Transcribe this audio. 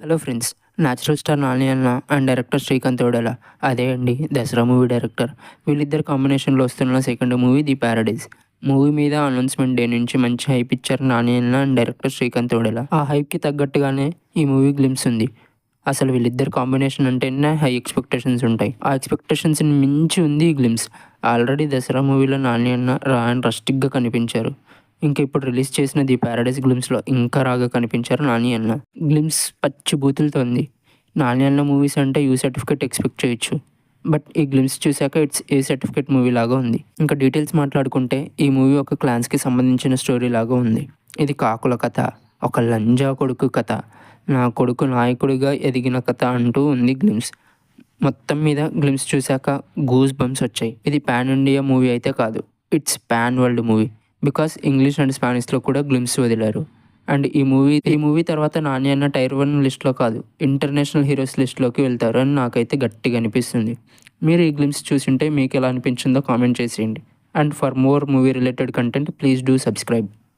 Hello friends, natural star Nani అన్న and director Srikanth Odela, అదే అండి దసరా మూవీ డైరెక్టర్. వీళ్ళిద్దరు కాంబినేషన్లో వస్తున్న second movie the Paradise. Movie మీద అనౌన్స్మెంట్ డే నుంచి మంచి హైప్ ఇచ్చారు నాని అన్న అండ్ డైరెక్టర్ శ్రీకాంత్ ఓడెల. ఆ హైప్కి తగ్గట్టుగానే ఈ మూవీ గ్లిమ్స్ ఉంది. అసలు వీళ్ళిద్దరు కాంబినేషన్ అంటేనే హై ఎక్స్పెక్టేషన్స్ ఉంటాయి. ఆ ఎక్స్పెక్టేషన్స్ని మించి ఉంది ఈ గ్లిమ్స్. ఆల్రెడీ దసరా మూవీలో నాని అన్న రా అండ్ రస్టిక్గా కనిపించారు. ఇంకా ఇప్పుడు రిలీజ్ చేసిన ది ప్యారడైజ్ గ్లిమ్స్లో ఇంకా రాగా కనిపించారు నాని అన్న. గ్లిమ్స్ పచ్చి బూతులతో ఉంది. నాని అన్న మూవీస్ అంటే యూ సర్టిఫికేట్ ఎక్స్పెక్ట్ చేయొచ్చు, బట్ ఈ గ్లిమ్స్ చూశాక ఇట్స్ ఏ సర్టిఫికేట్ మూవీ లాగా ఉంది. ఇంకా డీటెయిల్స్ మాట్లాడుకుంటే ఈ మూవీ ఒక క్లాన్స్కి సంబంధించిన స్టోరీ లాగా ఉంది. ఇది కాకుల కథ, ఒక లంజా కొడుకు కథ, నా కొడుకు నాయకుడిగా ఎదిగిన కథ అంటూ ఉంది గ్లిమ్స్. మొత్తం మీద గ్లిమ్స్ చూశాక గూస్ బంప్స్ వచ్చాయి. ఇది పాన్ ఇండియా మూవీ అయితే కాదు, it's pan world movie. Because English and స్పానిష్లో కూడా గ్లిమ్స్ వదిలారు. అండ్ ఈ మూవీ తర్వాత నాని అన్న టైర్ 1 లిస్ట్లో కాదు, ఇంటర్నేషనల్ హీరోస్ లిస్ట్లోకి వెళ్తారు అని నాకైతే గట్టిగా అనిపిస్తుంది. మీరు ఈ గ్లిమ్స్ చూసింటే మీకు ఎలా అనిపించిందో కామెంట్ చేసేయండి. And for more movie related content please do subscribe.